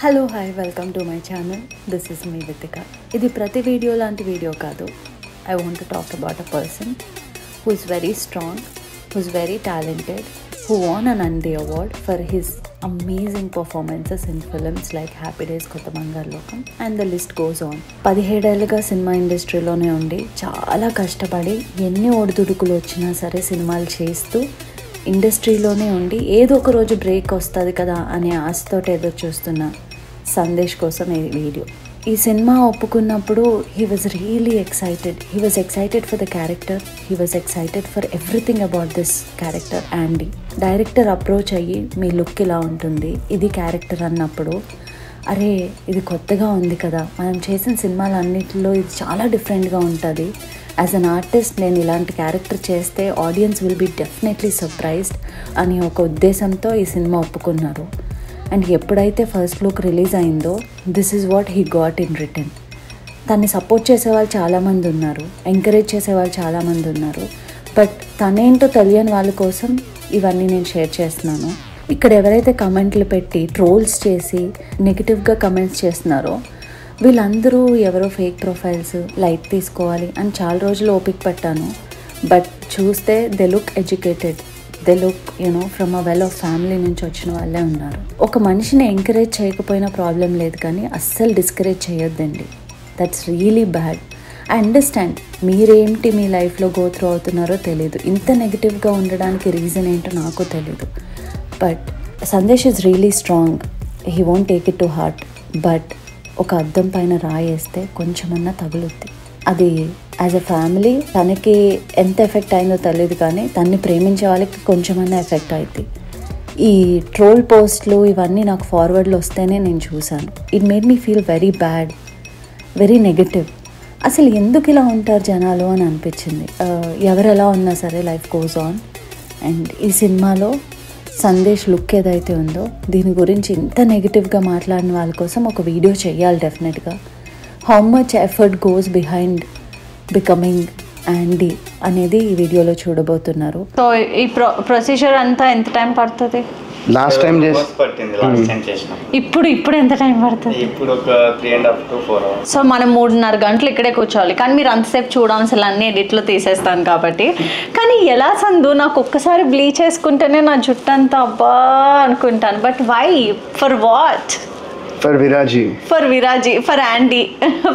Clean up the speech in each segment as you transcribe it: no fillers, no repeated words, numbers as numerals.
Hello hi welcome to my channel. This is me Vithika. ఇది ప్రతి video లాంటి video కాదు. I want to talk about a person who is very strong, who is very talented, who won an Nandi Award for his amazing performances in films like Happy Days, Kotta Bangarlokam and the list goes on. 17 ఏళ్ళుగా cinema ఇండస్ట్రీలోనే ఉండి చాలా కష్టపడి ఎన్ని ఒడిదుడుకులు వచ్చినా సరే సినిమాలు చేస్తూ ఇండస్ట్రీలోనే ఉండి ఏదో ఒక రోజు బ్రేక్ వస్తుంది కదా అనే ఆశతో ఎదురు చూస్తున్న సందేశ్ కోసం ఈ వీడియో. ఈ సినిమా ఒప్పుకున్నప్పుడు he was really excited. He was excited for the character, he was excited for everything about this character. Andy director approach అయ్యి మీ లుక్ ఇలా ఉంటుంది, ఇది క్యారెక్టర్ అన్నప్పుడు అరే ఇది కొత్తగా ఉంది కదా, మనం చేసిన సినిమాలన్నిటిలో ఇది చాలా డిఫరెంట్గా ఉంటుంది. యాజ్ అన్ ఆర్టిస్ట్ నేను ఇలాంటి క్యారెక్టర్ చేస్తే audience will be definitely surprised అని ఒక ఉద్దేశంతో ఈ సినిమా ఒప్పుకున్నారు. అండ్ ఎప్పుడైతే ఫస్ట్ లుక్ రిలీజ్ అయిందో this is what he got in return. తన్ని సపోర్ట్ చేసేవాళ్ళు చాలామంది ఉన్నారు, ఎంకరేజ్ చేసేవాళ్ళు చాలామంది ఉన్నారు, బట్ తనేంటో తెలియని వాళ్ళ కోసం ఇవన్నీ నేను షేర్ చేస్తున్నాను. ఇక్కడ ఎవరైతే కమెంట్లు పెట్టి ట్రోల్స్ చేసి నెగిటివ్గా కమెంట్స్ చేస్తున్నారో వీళ్ళందరూ ఎవరో ఫేక్ ప్రొఫైల్స్, లైట్ తీసుకోవాలి అని చాలా రోజులు ఓపిక పట్టాను. బట్ చూస్తే they look educated, they look from a well of family నుంచి వచ్చిన వాళ్ళే ఉన్నారు. ఒక మనిషిని ఎంకరేజ్ చేయకపోయినా ప్రాబ్లం లేదు, కానీ అస్సలు డిస్కరేజ్ చేయొద్దండి. That's really bad. I understand మీరేంటి మీ లైఫ్లో గో త్రూ అవుతున్నారో తెలీదు, ఇంత నెగిటివ్గా ఉండడానికి రీజన్ ఏంటో నాకు తెలీదు. But Sandesh is really strong, he won't take it to heart. But ఒక అద్దం పైన రాయేస్తే కొంచెమన్నా తగులుద్ది. అది యాజ్ ఎ ఫ్యామిలీ తనకి ఎంత ఎఫెక్ట్ అయిందో తెలియదు, కానీ తన్ని ప్రేమించే వాళ్ళకి కొంచెమన్నా ఎఫెక్ట్ అవుతుంది. ఈ ట్రోల్ పోస్ట్లు ఇవన్నీ నాకు ఫార్వర్డ్లో వస్తేనే నేను చూశాను. It made me feel very bad, very negative. అసలు ఎందుకు ఇలా ఉంటారు జనాలు అని అనిపించింది. ఎవరు ఎలా ఉన్నా సరే లైఫ్ గోస్ ఆన్. అండ్ ఈ సినిమాలో సందేశ్ లుక్ ఏదైతే ఉందో దీని గురించి ఇంత నెగిటివ్గా మాట్లాడిన వాళ్ళ కోసం ఒక వీడియో చేయాలి డెఫినెట్గా. How much effort goes behind becoming యాండీ అనేది ఈ వీడియోలో చూడబోతున్నారు. సో ఈ ప్రొసీజర్ అంతా ఎంత టైం పడుతుంది? లాస్ట్ టైం ఇప్పుడు ఎంత టైం పడుతుంది? ఇప్పుడు ఒక 3.5 to 4 hours. సో మనం 3.5 గంటలు ఇక్కడే కూర్చోవాలి, కానీ మీరు అంతసేపు చూడాల్సిన అన్ని ఎడిట్లో తీసేస్తాను కాబట్టి. కానీ ఎలా సందు, నాకు ఒక్కసారి బ్లీచ్ చేసుకుంటేనే నా జుట్టు అంతా అబ్బా అనుకుంటాను. But why? For what? For Viraji, for Andy,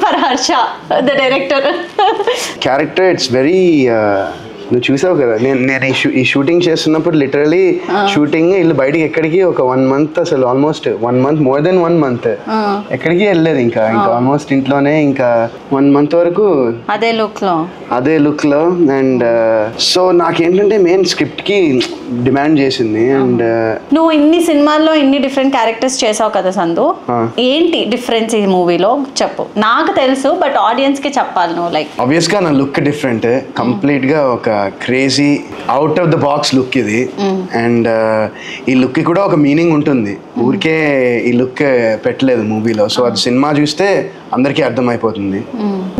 for Harsha, the director. Character, it's very నువ్వు చూసావు కదా, నేను ఈ షూటింగ్ చేస్తున్నప్పుడు లిటరలీ షూటింగ్ వీళ్ళు బయటికి ఎక్కడికి ఒక 1 month, అసలు almost 1 month, more than 1 month ఎక్కడికి వెళ్ళలేదు. ఇంకా ఆల్మోస్ట్ ఇంట్లోనే ఇంకా 1 month వరకు అదే లుక్ లో. అండ్ సో నాకేంటంటే మెయిన్ స్క్రిప్ట్ కి డిమాండ్ చేసింది. అండ్ నువ్వు ఇన్ని సినిమాల్లో ఇన్ని డిఫరెంట్ క్యారెక్టర్స్ చేసావు కదా సందు, ఏంటి డిఫరెన్స్ ఈ మూవీలో చెప్పు. నాకు తెలుసు బట్ ఆడియన్స్ కి చెప్పాలి నువ్వు. లైక్ ఆబ్వియస్ గా నా లుక్ డిఫరెంట్, కంప్లీట్ గా ఒక crazy out of the box look ఇది. అండ్ ఈ లుక్ కి కూడా ఒక మీనింగ్ ఉంటుంది, ఊరికే ఈ లుక్ పెట్టలేదు మూవీలో. సో అది సినిమా చూస్తే అందరికీ అర్థమైపోతుంది.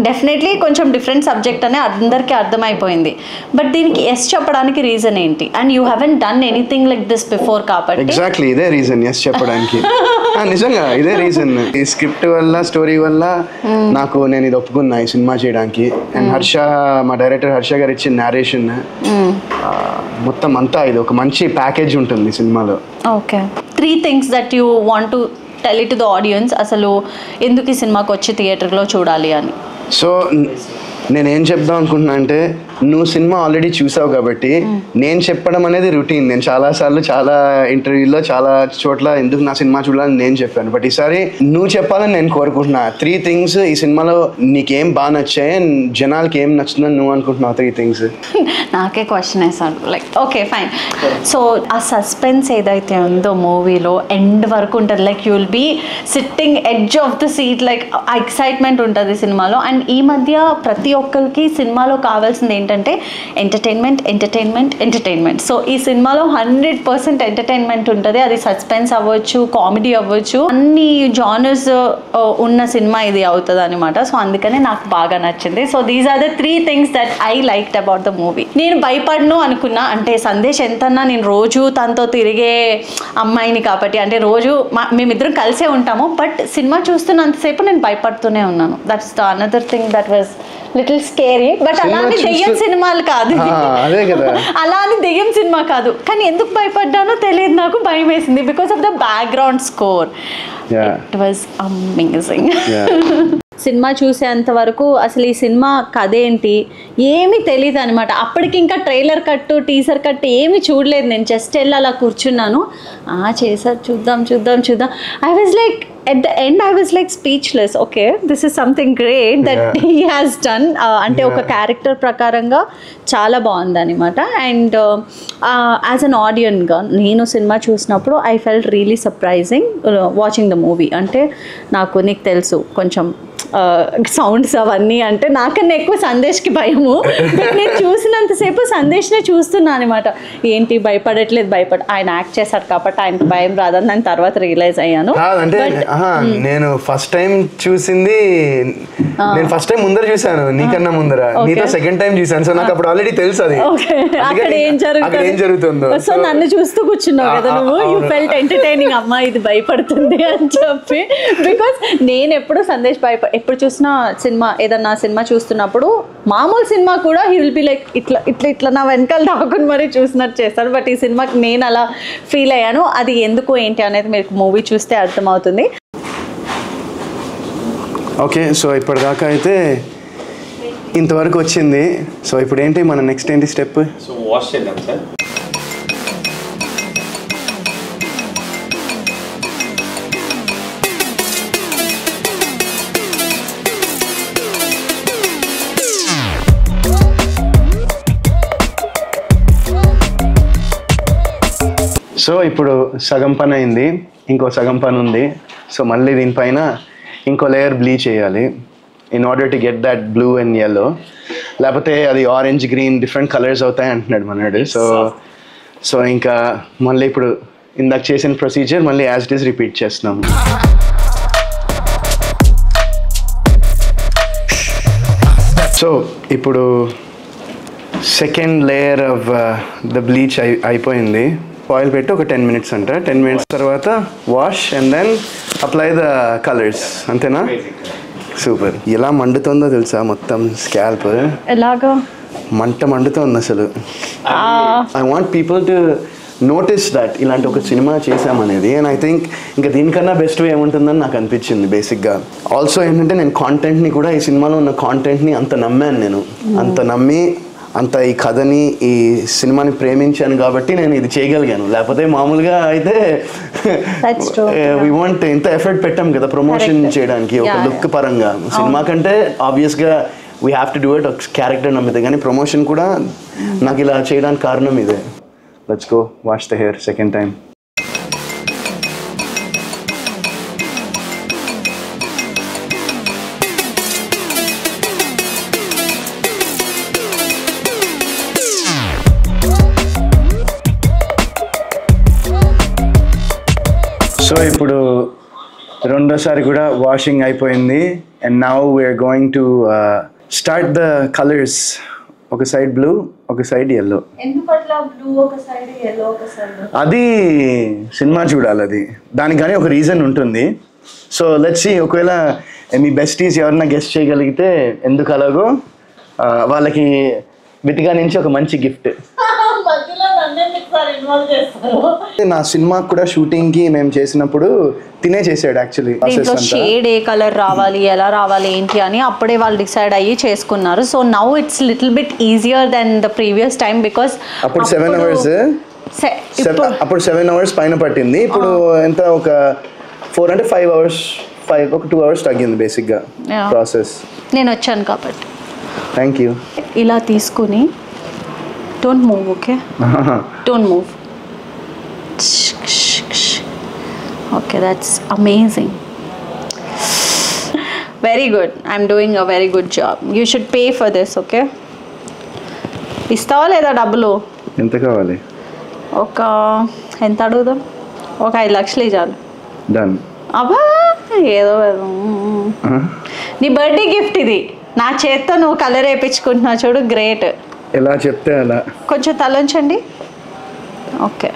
డెఫినెట్లీ కొంచెం డిఫరెంట్ సబ్జెక్ట్ అనే అందరికీ అర్థమైపోయింది. బట్ దీనికి ఎస్ చెప్పడానికి రీజన్ ఏంటి? And you haven't done anything like this before కాబట్టి ఎగ్జాక్ట్లీ ఇదే రీజన్ ఎస్ చెప్పడానికి. నిజంగా ఇదే రీజన్. ఈ స్క్రిప్ట్ వల్ల, స్టోరీ వల్ల నాకు నేను ఇది ఒప్పుకున్నా ఈ సినిమా చేయడానికి. అండ్ మా డైరెక్టర్ హర్ష గారు ఇచ్చిన నేరేషన్ మొత్తం అంతా ఇది ఒక మంచి ప్యాకేజ్ ఉంటుంది సినిమాలో. Okay, 3 things that you want to tell it to the audience, అసలు ఎందుకు ఈ సినిమాకి వచ్చి థియేటర్లో చూడాలి అని. సో నేనేం చెప్దాం అనుకుంటున్నా అంటే, నువ్వు సినిమా ఆల్రెడీ చూసావు కాబట్టి నేను చెప్పడం అనేది రొటీన్. నేను చాలాసార్లు చాలా ఇంటర్వ్యూలో చాలా చోట్ల ఎందుకు నా సినిమా చూడాలని నేను చెప్పాను. బట్ ఈసారి నువ్వు చెప్పాలని నేను కోరుకుంటున్నా. 3 things ఈ సినిమాలో నీకేం బాగా నచ్చాయి, జనాలకి ఏం నచ్చుతుందని నువ్వు అనుకుంటున్నావు 3 things? నాకే క్వశ్చన్ వేసాను. Like okay fine. సో ఆ సస్పెన్స్ ఏదైతే ఉందో మూవీలో ఎండ్ వరకు ఉంటుంది. Like you will be sitting edge of the seat, like ఆ ఎక్సైట్మెంట్ ఉంటుంది సినిమాలో. అండ్ ఈ మధ్య ప్రతి ఒక్కరికి సినిమాలో కావాల్సింది ఏంటంటే ఎంటర్టైన్మెంట్. సో ఈ సినిమాలో 100% ఎంటర్టైన్మెంట్ ఉంటుంది. అది సస్పెన్స్ అవ్వచ్చు, కామెడీ అవ్వచ్చు, అన్ని జానర్స్ ఉన్న సినిమా ఇది అవుతుంది అనమాట. సో అందుకనే నాకు బాగా నచ్చింది. So these are the 3 things that I liked about the movie. నేను భయపడను అనుకున్నా, అంటే సందేశ్ ఎంతన్నా నేను రోజు తనతో తిరిగే అమ్మాయిని కాబట్టి, అంటే రోజు మేమిద్దరం కలిసే ఉంటాము, బట్ సినిమా చూస్తున్నంతసేపు నేను భయపడుతూనే ఉన్నాను. That's the another thing that was little scary. But అలా అని దెయ్యం సినిమాలు కాదు, అలా అని దెయ్యం సినిమా కాదు. కానీ ఎందుకు భయపడ్డానో తెలియదు, నాకు భయం వేసింది because of the background score. It was amazing. Cinema చూసేంత వరకు అసలు ఈ సినిమా కథ ఏంటి ఏమీ తెలియదు అనమాట. అప్పటికి ఇంకా ట్రైలర్ కట్టు, టీజర్ కట్టు ఏమీ చూడలేదు నేను. జస్ట్ వెళ్ళి అలా కూర్చున్నాను, చేసారు చూద్దాం. I was like at the end I was like speechless. Okay, this is something great that he has done. అంటే ఒక క్యారెక్టర్ ప్రకారంగా చాలా బాగుంది అనమాట. అండ్ యాజ్ అన్ ఆడియన్గా నేను సినిమా చూసినప్పుడు I felt really surprising watching the movie. అంటే నీకు తెలుసు కొంచెం సౌండ్స్ అవన్నీ, అంటే నాకన్నా ఎక్కువ సందేశ్కి భయము. నేను చూసినంతసేపు సందేశ్నే చూస్తున్నాను అనమాట. ఏంటి భయపడట్లేదు, ఆయన యాక్ట్ చేశాడు కాబట్టి ఆయనకు భయం రాదని నేను తర్వాత రియలైజ్ అయ్యాను. నేను ఫస్ట్ టైం చూసింది, నేను ఫస్ట్ టైం ముందర చూసాను, నీకన్నా ముందర, నీతో సెకండ్ టైం చూసాను. సో నాకు అప్పుడు ఆల్రెడీ తెలుసు అది అక్కడ ఏం జరుగుతుందో. సో నన్ను చూస్తూ కూర్చున్నావు కదా నువ్వు. యూ ఫెల్ట్ ఎంటర్టైనింగ్, అమ్మా ఇది భయపడుతుంది అని చెప్పి. బికాస్ నేను ఎప్పుడు సందేశ్ ఎప్పుడు చూసినా ఏదన్నా సినిమా చూస్తున్నప్పుడు, మామూలు సినిమా కూడా హీ విల్ బి లైక్ ఇట్లా నా వెనకాల దాక్కుని మరీ చూసినట్టు చేస్తాడు. బట్ ఈ సినిమాకి నేను అలా ఫీల్ అయ్యాను. అది ఎందుకు ఏంటి అనేది మీకు మూవీ చూస్తే అర్థమవుతుంది. ఓకే, సో ఇప్పటిదాకా అయితే ఇంతవరకు వచ్చింది. సో ఇప్పుడు ఏంటి మన నెక్స్ట్ ఏంటి స్టెప్? సో వాష్ చేద్దాం సార్. సో ఇప్పుడు సగం పని అయింది, ఇంకో సగం పని ఉంది. సో మళ్ళీ దీనిపైన ఇంకో లేయర్ బ్లీచ్ చేయాలి in order to get that blue and yellow. లేకపోతే అది ఆరెంజ్, గ్రీన్ డిఫరెంట్ కలర్స్ అవుతాయి అంటున్నాడు మనడు. సో ఇంకా మళ్ళీ ఇప్పుడు ఇందాక చేసిన ప్రొసీజర్ మళ్ళీ యాజ్ ఇట్ ఈస్ రిపీట్ చేస్తున్నాం. సో ఇప్పుడు second layer of the bleach అయిపోయింది. ఆయిల్ పెట్టి ఒక 10 minutes అంట. 10 minutes తర్వాత wash and then apply the colours, అంతేనా? సూపర్. ఎలా మండుతుందో తెలుసా మొత్తం స్కాల్ప్, ఎలాగా మండుతుంది అసలు. I want people to notice that ఇలాంటి ఒక సినిమా చేసామనేది. అండ్ ఐ థింక్ ఇంకా దీనికన్నా బెస్ట్ వే ఏముంటుందని నాకు అనిపించింది బేసిక్గా. ఆల్సో ఏంటంటే నేను కాంటెంట్ని కూడా, ఈ సినిమాలో ఉన్న కాంటెంట్ని అంత నమ్మాను నేను, అంత నమ్మి అంత ఈ కథని, ఈ సినిమాని ప్రేమించాను కాబట్టి నేను ఇది చేయగలిగాను. లేకపోతే మామూలుగా అయితే వి వాంట్ ఇంత ఎఫర్ట్ పెట్టాం కదా ప్రమోషన్ చేయడానికి ఒక లుక్ పరంగా. సినిమా కంటే ఆబ్వియస్గా we have to do it, ఒక క్యారెక్టర్ నమ్మితే. కానీ ప్రమోషన్ కూడా నాకు ఇలా చేయడానికి కారణం ఇదే. Let's go wash the hair second time. So ఇప్పుడు రెండోసారి కూడా వాషింగ్ అయిపోయింది. And now we're going to start the colours. ఒక సైడ్ బ్లూ, ఒక సైడ్ yellow. అది సినిమా చూడాలి, అది దానికి కానీ ఒక రీజన్ ఉంటుంది. సో లెట్స్ సీ, ఒకవేళ మీ బెస్టీస్ ఎవరన్నా గెస్ట్ చేయగలిగితే ఎందుకు అలాగో వాళ్ళకి వితిగా నుంచి ఒక మంచి గిఫ్ట్. నా సినిమా కూడా షూటింగ్ కి మేము చేసినప్పుడు తినే చేసాడు యాక్చువల్లీ. దీంట్లో షేడ్ ఏ కలర్ రావాలి, ఎలా రావాలి ఏంటి అని అప్పుడే వాళ్ళు డిసైడ్ అయ్యి చేసుకున్నారు. So now it's little bit easier than the previous time. Because అప్పుడు 7 hours, అప్పుడు 7 hours పైన పట్టింది. ఇప్పుడు ఎంత ఒక 4 అంటే 5 hours, ఒక 2 hours తగ్గింది బేసిక్గా ప్రాసెస్. నేను వచ్చాను కాబట్టి. Thank you. ఇలా తీసుకుని don't move, okay? Don't move. Okay, that's amazing. Very good. I'm doing a very good job. You should pay for this, okay? ఇస్తావా లేదా డబ్బులు? ఎంత కావాలి? ఎంత అడుగుదాం? ఒక 5 లక్షలు చాలు. డన్. అబ్బా ఏదో నీ బర్త్డే గిఫ్ట్ ఇది. నా చేత్తో నువ్వు కలర్ వేయించుకుంటున్నావు చూడు, గ్రేట్. ఎలా చెప్తే అలా. కొంచెం తలంచండి. ఓకే.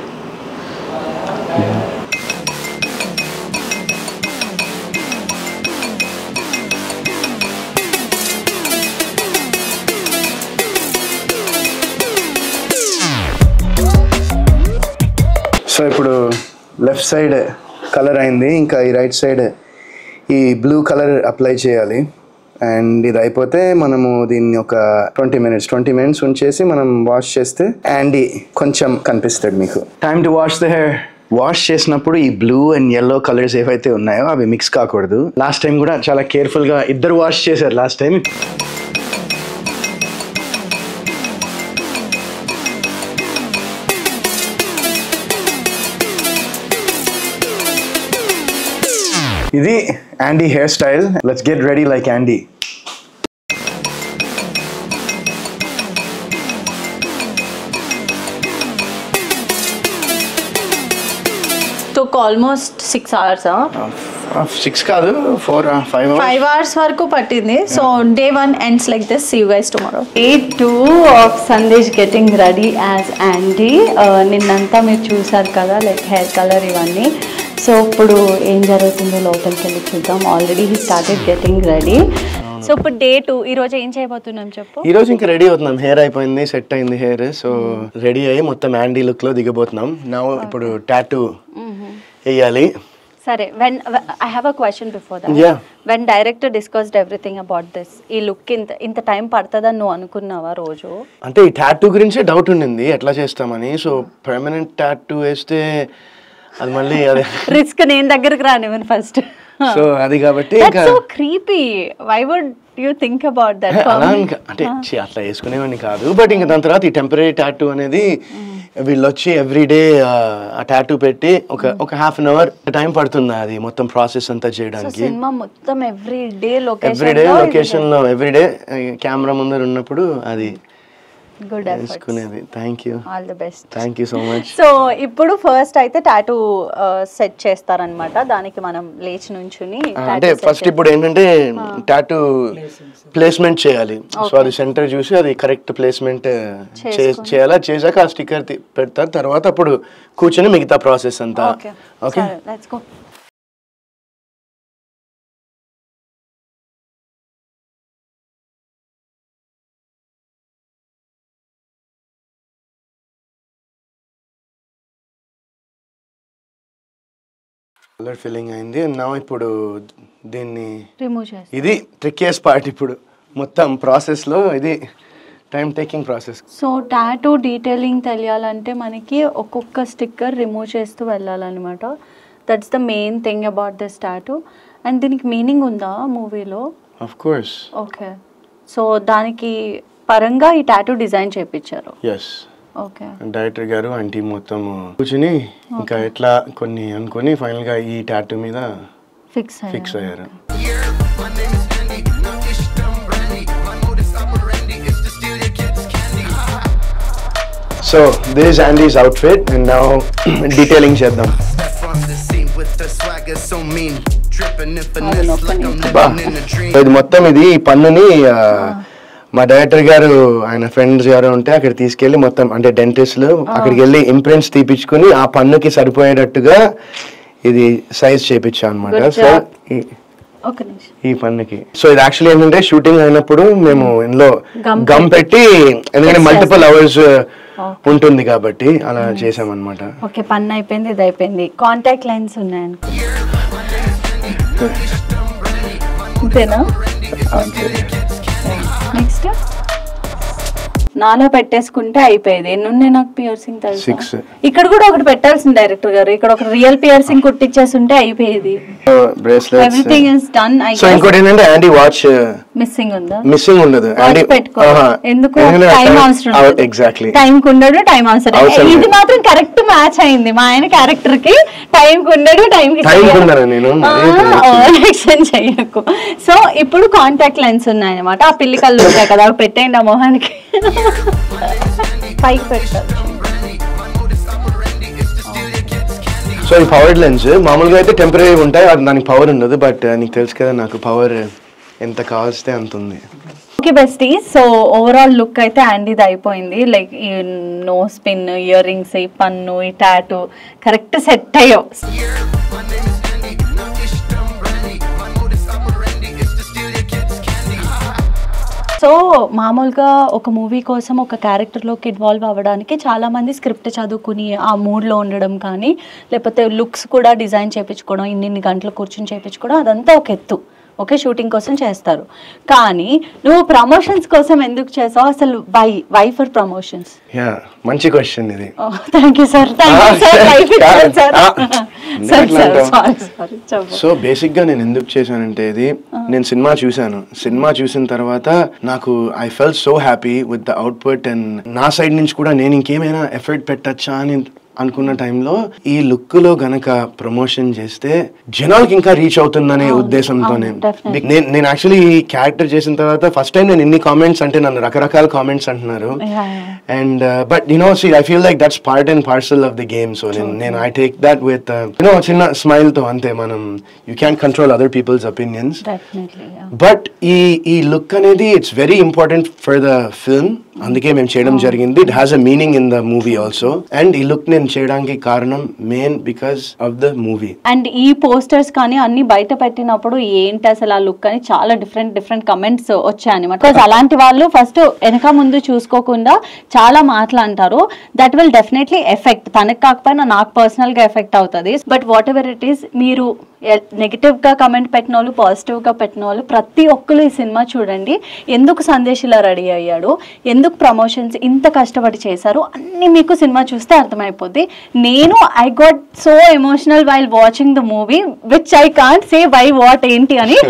సో ఇప్పుడు లెఫ్ట్ సైడ్ కలర్ అయింది, ఇంకా ఈ రైట్ సైడ్ ఈ బ్లూ కలర్ అప్లై చేయాలి. అండ్ ఇది అయిపోతే మనము దీన్ని ఒక 20 minutes ఉంచేసి మనం వాష్ చేస్తే యాండీ కొంచెం కనిపిస్తాడు మీకు. Time to wash the hair. Wash చేసినప్పుడు ఈ బ్లూ అండ్ yellow కలర్స్ ఏవైతే ఉన్నాయో అవి మిక్స్ కాకూడదు. లాస్ట్ టైం కూడా చాలా కేర్ఫుల్గా ఇద్దరు వాష్ చేశారు లాస్ట్ టైం. ఇది యాండీ hair style. Let's get ready like యాండీ. Almost 6 hours. 6 కాదు 5 hours వరకు పట్టింది. So day 1 ends like this. See you guys tomorrow. Day 2 of Sandesh getting ready as Andy. నిన్నంతా మీరు చూసారు కదా, లైక్ హెయిర్ కలర్ ఇవన్నీ. సో ఇప్పుడు ఏం జరుగుతుందో లోపలికి వెళ్ళి చూద్దాం. Already he started getting ready. So ఇప్పుడు డే 2. ఈరోజు ఏం చేయబోతున్నాం చెప్పు? ఈరోజు ఇంకా రెడీ అవుతున్నాం. హెయిర్ అయిపోయింది, సెట్ అయింది హెయిర్. సో రెడీ అయ్యి మొత్తం యాండీ లుక్లో దిగబోతున్నాం. నా ఇప్పుడు టాటూ వేయాలి. సరే, I have a question before that. When director discussed everything about this, ఈ లుక్ ఇంత టైం పడుతుందని నువ్వు అనుకున్నావా రోజు? అంటే ఈ టాటూ గురించే డౌట్ ఉండింది ఎట్లా చేస్తామని. సో పర్మనెంట్ టాటూ వేస్తే అది మళ్ళీ అదే రిస్క్. నేను దగ్గరికి రానివ్వను ఫస్ట్. సో అది కాబట్టి so creepy. Why would you think about that? అంటే అట్లా వేసుకునేవాడిని కాదు. బట్ ఇంకా దాని తర్వాత ఈ టెంపరీ టాటూ అనేది వీళ్ళు వచ్చి ఎవ్రీడే ఆ టాటూ పెట్టి ఒక హాఫ్ అన్ అవర్ టైం పడుతుంది అది మొత్తం ప్రాసెస్ అంతా చేయడానికి. సినిమా మొత్తం ఎవ్రీడే లొకేషన్ లో ఎవ్రీడే కెమెరా ముందర ఉన్నప్పుడు అది గుడ్ వేసుకునేది. Thank you, all the best. Thank you so much. So ఇప్పుడు ఫస్ట్ అయితే టాటూ సెట్ చేస్తారనమాట. దానికి మనం లేచి నుంచుని అంటే ఫస్ట్ ఇప్పుడు ఏంటంటే టాటూ ప్లేస్మెంట్ చేయాలి. సో అది సెంటర్ చూసి అది కరెక్ట్ ప్లేస్మెంట్ చేయాలా. చేశాక ఆ స్టిక్కర్ పెడతారు. తర్వాత అప్పుడు కూర్చొని మిగతా ప్రాసెస్ అంతా. Okay, let's go. Colour filling అయింది. నా ఇప్పుడు దీన్ని రిమూవ్ చేస్తాం. ఇది ట్రికియస్ట్ పార్ట్. ఇప్పుడు మొత్తం ప్రాసెస్లో ఇది time taking process. So tattoo detailing తెలియాలంటే మనకి ఒక్కొక్క స్టిక్కర్ రిమూవ్ చేస్తూ వెళ్ళాలన్నమాట. That's the main thing about this tattoo. And దీనికి మీనింగ్ ఉందా మూవీలో? Of course. ఓకే. సో దానికి పరంగా ఈ టాటూ డిజైన్ చేయించారు. ఎస్. ఓకే. డైరెక్టర్ గారు అండ్ టీమ్ మొత్తం కూర్చుని ఇంకా ఎట్లా కొన్ని అనుకుని ఫైనల్ గా ఈ టాటూ మీద ఫిక్స్ అయ్యారు. So this is Andy's outfit and now detailing చేద్దాం. ఇది మొత్తం ఇది పన్నుని మా డైరెక్టర్ గారు ఆయన ఫ్రెండ్స్ గారు ఉంటే అక్కడ తీసుకెళ్లి మొత్తం అంటే డెంటిస్ట్లు అక్కడికి వెళ్ళి ఇంప్రింట్స్ తీపించుకుని ఆ పన్నుకి సరిపోయేటట్టుగా ఇది సైజ్ చేయించాం అనమాట. సో ఈ పన్నుకి సో ఇది యాక్చువల్లీ ఏంటంటే షూటింగ్ అయినప్పుడు మేము ఇందులో గమ్ పెట్టి ఎందుకంటే మల్టిపుల్ అవర్స్ ఉంటుంది కాబట్టి అలా చేసాం అనమాట. ఓకే, పన్ను అయిపోయింది, ఇది అయిపోయింది. కాంటాక్ట్ లెన్స్ ఉన్నాయి అంతేనా? నెక్స్ట్ నాలో పెట్టేసుకుంటే అయిపోయేది. ఎన్నుండే నాకు పియర్సింగ్ తెలుసు. ఇక్కడ కూడా ఒకటి పెట్టాల్సింది డైరెక్టర్ గారు. ఇక్కడ ఒక రియల్ పియర్సింగ్ కుట్టించేస్తుంటే అయిపోయేది. Everything is done. సో ఇంకోటి ఏంటంటే యాండీ వాచ్ మిస్సింగ్ ఉందా? మిస్సింగ్ ఉండదు. యాండీ పెట్టుకో. ఎందుకు? టైం అవసరం. ఎగ్జాక్ట్లీ టైం కు ఉండడు, టైం అవసరం. ఇది మాత్రం కరెక్ట్ మ్యాచ్ అయింది. మా ఆయన క్యారెక్టర్ కి టైం కు ఉండడు, టైం కి ఎక్స్చేంజ్ చెయ్యకు. సో ఇప్పుడు కాంటాక్ట్ లెన్స్ ఉన్నాయన్నమాట. ఆ పిల్లి కళ్ళు ఉంటాయి కదా, పెట్టేయండి ఆ మొహానికి. పైకి పెట్టాలి. సో ఈ పవర్డ్ లెన్స్ మామూలుగా అయితే టెంపరీ ఉంటాయి, అది దానికి పవర్ ఉండదు. బట్ నీకు తెలుసు కదా నాకు పవర్ ఎంత కావస్తే అంత ఉంది. Okay bestie, so overall look అయితే యాండీది అయిపోయింది. లైక్ ఈ నోస్ పిన్, ఇయర్ రింగ్స్, ఈ పన్ను, ఈ టాటూ కరెక్ట్ సెట్ అయ్యావు. సో మామూలుగా ఒక మూవీ కోసం ఒక క్యారెక్టర్లోకి ఇన్వాల్వ్ అవ్వడానికి చాలామంది స్క్రిప్ట్ చదువుకుని ఆ మూడ్లో ఉండడం కానీ, లేకపోతే లుక్స్ కూడా డిజైన్ చేయించుకోవడం, ఇన్ని గంటలు కూర్చొని చేయించుకోవడం, అదంతా ఒక ఎత్తు. ఓకే, షూటింగ్ కోసం చేస్తారు. కానీ నువ్వు ప్రమోషన్స్ కోసం ఎందుకు చేసావు అసలు? Why for promotions? మంచి క్వశ్చన్ ఇది. Thank you sir. So basic గా నేను ఎందుకు చేశానంటే, ఇది నేను సినిమా చూసాను. సినిమా చూసిన తర్వాత నాకు I felt so happy with the output. And నా సైడ్ నుంచి కూడా నేను ఇంకేమైనా ఎఫర్ట్ పెట్టచ్చా అని అనుకున్న టైంలో ఈ లుక్ లో గనక ప్రమోషన్ చేస్తే జనాలకి ఇంకా రీచ్ అవుతుందనే ఉద్దేశంతోనే నేను యాక్చువల్లీ ఈ క్యారెక్టర్ చేసిన తర్వాత ఫస్ట్ టైం నేను ఇన్ని కామెంట్స్, అంటే నన్ను రకరకాల కామెంట్స్ అంటున్నారు. And but you know see I feel like that's part and parcel of the game. So నేను I take that with you know చిన్న స్మైల్ తో. అంతే, మనం you can control other peoples opinions. But ఈ లుక్ అనేది it's very important for the film. అందుకే మేము చేయడం జరిగింది. It has a meaning in the movie also. And ఈ లుక్ నేను చేయడానికి కారణం main because of the movie. And ఈ పోస్టర్స్ కానీ అన్ని బయట పెట్టినప్పుడు ఏంటి అసలు ఆ లుక్ అని చాలా డిఫరెంట్ కమెంట్స్ వచ్చాయన్నమాట. బికాస్ అలాంటి వాళ్ళు ఫస్ట్ వెనక ముందు చూసుకోకుండా చాలా మాటలు అంటారు. దట్ విల్ డెఫినెట్లీ ఎఫెక్ట్, తనకు కాకపోయినా నాకు పర్సనల్ గా ఎఫెక్ట్ అవుతుంది. But what ever it is, మీరు నెగిటివ్ గా కమెంట్ పెట్టిన వాళ్ళు, పాజిటివ్ గా పెట్టిన వాళ్ళు, ప్రతి ఒక్కరు ఈ సినిమా చూడండి. ఎందుకు సందేశ్ ఇలా రెడీ అయ్యాడు, ఎందుకు ప్రమోషన్స్ ఇంత కష్టపడి చేశారు, అన్ని మీకు సినిమా చూస్తే అర్థమైపోద్ది. నేను I got so emotional while watching the movie, which I can't say why what ఏంటి అని.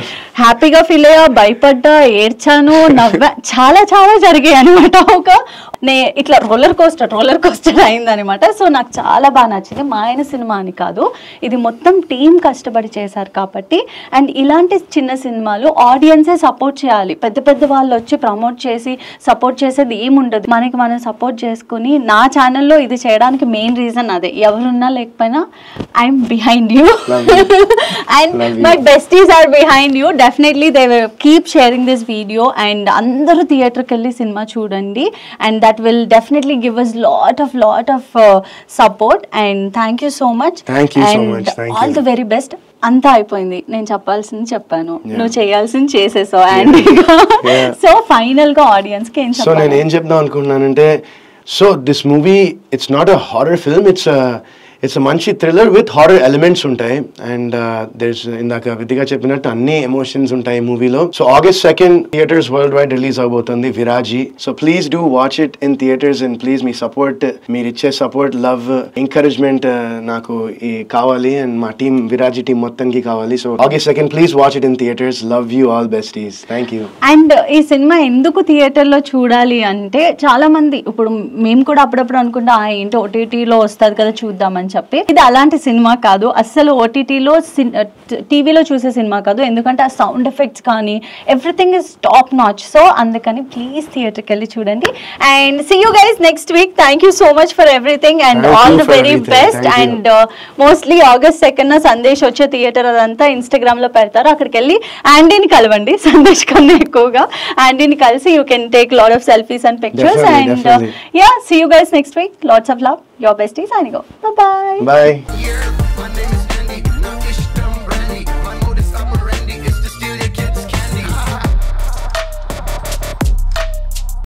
హ్యాపీగా ఫీల్ అయ్యా, భయపడ్డా, ఏడ్చాను, నవ్వా, చాలా చాలా జరిగాయి అనమాట. ఇట్లా రోలర్ కోస్టర్ అయిందనమాట. సో నాకు చాలా బాగా నచ్చింది. మా ఆయన సినిమా అని కాదు, ఇది మొత్తం టీం కష్టపడి చేశారు కాబట్టి. అండ్ ఇలాంటి చిన్న సినిమాలు ఆడియన్సే సపోర్ట్ చేయాలి. పెద్ద వాళ్ళు వచ్చి ప్రమోట్ చేసి సపోర్ట్ చేసేది ఏముండదు. మనకి మనం సపోర్ట్ చేసుకుని, నా ఛానల్లో ఇది చేయడానికి మెయిన్ రీజన్ అదే. ఎవరున్నా లేకపోయినా I'm behind you and my besties are behind you. Definitely they will keep sharing this video. And అందరూ థియేటర్కి వెళ్ళి సినిమా చూడండి. And that will definitely give us lot of support. And thank you so much. Thank you so much. Thank you. All the very best. అంతా అయిపోయింది. నేను చెప్పాల్సింది చెప్పాను, నువ్వు చేయాల్సింది చేసేసావు యాండీగా. సో ఫైనల్ గా ఆడియన్స్ కి ఏం చెప్పాలి? సో నేను ఏం చెప్దాం అనుకుంటున్నానంటే, so this movie it's not a horror film, it's a మంచి థ్రిల్లర్ విత్ హారర్ ఎలిమెంట్స్ ఉంటాయి. అండ్ దేర్స్ ఇందాక విధిగా చెప్పినట్టు అన్ని ఎమోషన్స్ ఉంటాయి మూవీలో. So August 2nd theatres world wide release అవబోతుంది విరాజీ. So please do watch it in theatres. And please మీ సపోర్ట్, మీరు ఇచ్చే సపోర్ట్, లవ్, ఎంకరేజ్మెంట్ నాకు కావాలి. అండ్ మా టీమ్, విరాజీ టీం మొత్తానికి కావాలి. So August 2nd please watch it in theatres. Love you all besties. Thank you. And ఈ cinema ఎందుకు థియేటర్లో చూడాలి అంటే, చాలా మంది ఇప్పుడు మేము కూడా అప్పుడప్పుడు అనుకుంటా ఏంటి ఓటీటీలో వస్తుంది కదా చూద్దామని చెప్పి. ఇది అలాంటి సినిమా కాదు అస్సలు. ఓటీటీలో టీవీలో చూసే సినిమా కాదు. ఎందుకంటే ఆ సౌండ్ ఎఫెక్ట్స్ కానీ everything is top notch. So అందుకని ప్లీజ్ థియేటర్కి వెళ్ళి చూడండి. And see you guys next week. Thank you so much for everything and all the very best. And mostly August 2nd Sandesh వచ్చే థియేటర్ అదంతా ఇన్స్టాగ్రామ్ లో పెడతారు. అక్కడికి వెళ్ళి యాండీని కలవండి. సందేశ్ కన్నా ఎక్కువగా యాండీని కలిసి you can take lot of selfies and pictures. And yeah, see you guys next week. Lots of love. Your bestie signing off. Bye bye. Bye.